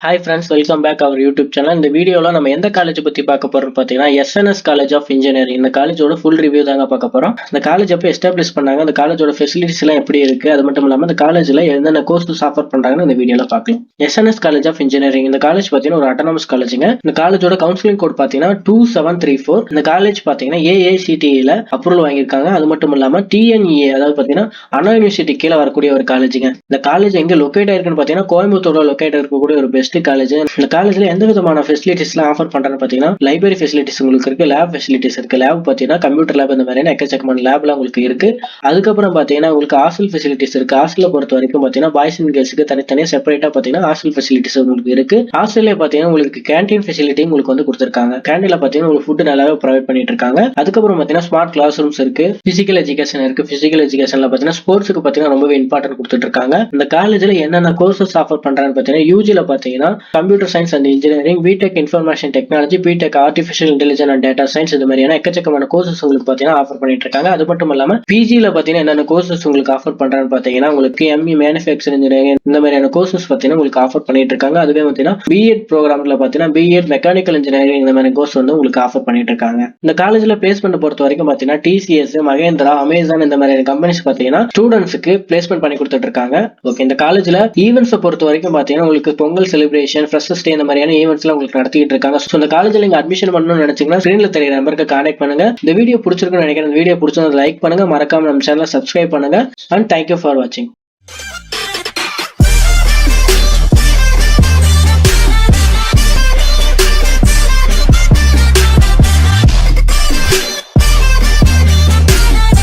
Hi friends, welcome back our YouTube channel. இந்த வீடியோவில் நம்ம எந்த காலேஜ் பற்றி பார்க்க போகிறோம் பார்த்தீங்கன்னா எஸ்என்எஸ் காலேஜ் ஆஃப் இன்ஜினியரிங். இந்த காலேஜோட ஃபுல் ரிவ்யூ தாங்க பார்க்க போகிறோம். இந்த காலேஜ் எப்போ எஸ்டாப்ளிஷ் பண்ணாங்க, அந்த காலேஜோட ஃபெசிலிட்டிஸ் எல்லாம் எப்படி இருக்குது, அது மட்டும் இல்லாமல் இந்த காலேஜில் என்னென்ன கோர்சஸ் ஆஃபர் பண்ணுறாங்கன்னு இந்த வீடியோவில் பார்க்கலாம். எஸ்என்எஸ் காலேஜ் ஆஃப் இன்ஜினியரிங் இந்த காலேஜ் பார்த்தீங்கன்னா ஒரு அட்டானமஸ் காலேஜுங்க. இந்த காலேஜோட கவுன்சிலிங் கோட் பார்த்தீங்கன்னா 2734. இந்த காலேஜ் பார்த்தீங்கன்னா ஏஐசிடிஇல அப்ரூவல் வாங்கியிருக்காங்க. அது மட்டும் இல்லாமல் டிஎன்இஏ, அதாவது பார்த்தீங்கன்னா அண்ணா யூனிவர்சிட்டி கீழே வரக்கூடிய ஒரு காலேஜுங்க. இந்த காலேஜ் எங்கே லொக்கேட் ஆயிருக்குன்னு பார்த்தீங்கன்னா கோயம்புத்தூர்ல லொக்கேட் இருக்கக்கூடிய ஒரு பெஸ்ட் காலேஜ். காலேஜ்ல எந்த விதமான ஃபெசிலிட்டிஸ் எல்லாம் ஆஃபர் பண்றான்னு பாத்தீங்கன்னா லைப்ரரி ஃபெசிலிட்டிஸ் உங்களுக்கு இருக்கு, லேப் ஃபெசிலிட்டிஸ் இருக்கு. லேப் பாத்தீங்கன்னா கம்ப்யூட்டர் லேப் இந்த மாதிரியான எக்கச்சக்கமான லேப்லாம் உங்களுக்கு இருக்கு. அதுக்கப்புறம் பாத்தீங்கன்னா உங்களுக்கு ஹாஸ்டல் ஃபெசிலிட்டிஸ் இருக்கு. ஹாஸ்டலை பொறுத்த வரைக்கும் பாத்தீங்கன்னா பாய்ஸ் அண்ட் கேர்ள்ஸ்க்கு தனித்தனியா செப்பரேட்டா பாத்தீங்கன்னா ஹாஸ்டல் ஃபெசிலிட்டிஸ் உங்களுக்கு இருக்கு. ஹாஸ்டல்ல பாத்தீங்கன்னா உங்களுக்கு கேண்டீன் ஃபெசிலிட்டி உங்களுக்கு வந்து கொடுத்திருக்காங்க. கேண்டீன்ல பாத்தீங்கன்னா உங்களுக்கு ஃபுட் நல்லாவே ப்ரொவைட் பண்ணிட்டு இருக்காங்க. அதுக்கப்புறம் பாத்தீங்கன்னா ஸ்மார்ட் கிளாஸ் ரூம்ஸ் இருக்கு, பிசிக்கல் எஜுகேஷன் இருக்கு. பிசிக்கல் எஜுகேஷன்ல பாத்தீங்கன்னா ஸ்போர்ட்ஸ்க்கு பாத்தீங்கன்னா ரொம்பவே இம்பார்ட்டன்ட் கொடுத்துட்டு இருக்காங்க. இந்த காலேஜ்ல என்னென்ன கோர்சஸ் ஆஃபர் பண்றான்னு பாத்தீங்கன்னா யூஜில பாத்தீங்கன்னா computer science and engineering, BTech information technology, BTech artificial intelligence and data science, இது மாதிரியான எக்கச்சக்கமான கோர்சஸ் உங்களுக்கு பாத்தீங்கன்னா ஆஃபர் பண்ணிட்டு இருக்காங்க. அது மட்டும் இல்லாம பிஜில பாத்தீங்கன்னா என்னென்ன கோர்சஸ் உங்களுக்கு ஆஃபர் பண்றான்னு பாத்தீங்கன்னா உங்களுக்கு எம்இ மேனுஃபேக்சரிங் இன்ஜினியரிங் இந்த மாதிரியான கோர்சஸ் பாத்தீங்கன்னா உங்களுக்கு ஆஃபர் பண்ணிட்டு இருக்காங்க. அதுவே பாத்தீங்கன்னா பிஎட் ப்ரோக்ராம்ல பாத்தீங்கன்னா பிஎட் மெக்கானிக்கல் இன்ஜினியரிங் இந்த மாதிரி கோர்ஸ் வந்து உங்களுக்கு ஆஃபர் பண்ணிட்டு இருக்காங்க. இந்த காலேஜ்ல பிளேஸ்மெண்ட் பொறுத்த வரைக்கும் பாத்தீங்கன்னா டிசிஎஸ், மகேந்திரா, அமேசான் இந்த மாதிரியான கம்பெனிஸ் பாத்தீங்கன்னா ஸ்டூடெண்ட்ஸ்க்கு பிளேஸ்மெண்ட் பண்ணி கொடுத்துட்டு இருக்காங்க. ஓகே, இந்த காலேஜ்ல ஈவெண்ட்ஸ் பொறுத்த வரைக்கும் பாத்தீங்கன்னா உங்களுக்கு பொங்கல் செலிப்ரேஷன், ஃப்ரெஷர்ஸ் டே இந்த மாதிரியான ஈவெண்ட்ஸ் உங்களுக்கு நடத்திட்டு இருக்காங்க. சோ இந்த காலேஜ்ல நீங்க அட்மிஷன் பண்ணணும்னு நினைச்சீங்கன்னா ஸ்கிரீன்ல தெரியற நம்பருக்கு கான்டாக்ட் பண்ணுங்க. இந்த வீடியோ பிடிச்சிருக்குன்னு நினைக்கிறேன். இந்த வீடியோ பிடிச்சா லைக் பண்ணுங்க, மறக்காம நம்ம சேனலை சப்ஸ்கிரைப் பண்ணுங்க. அண்ட் தேங்க்யூ ஃபார் வாட்சிங்.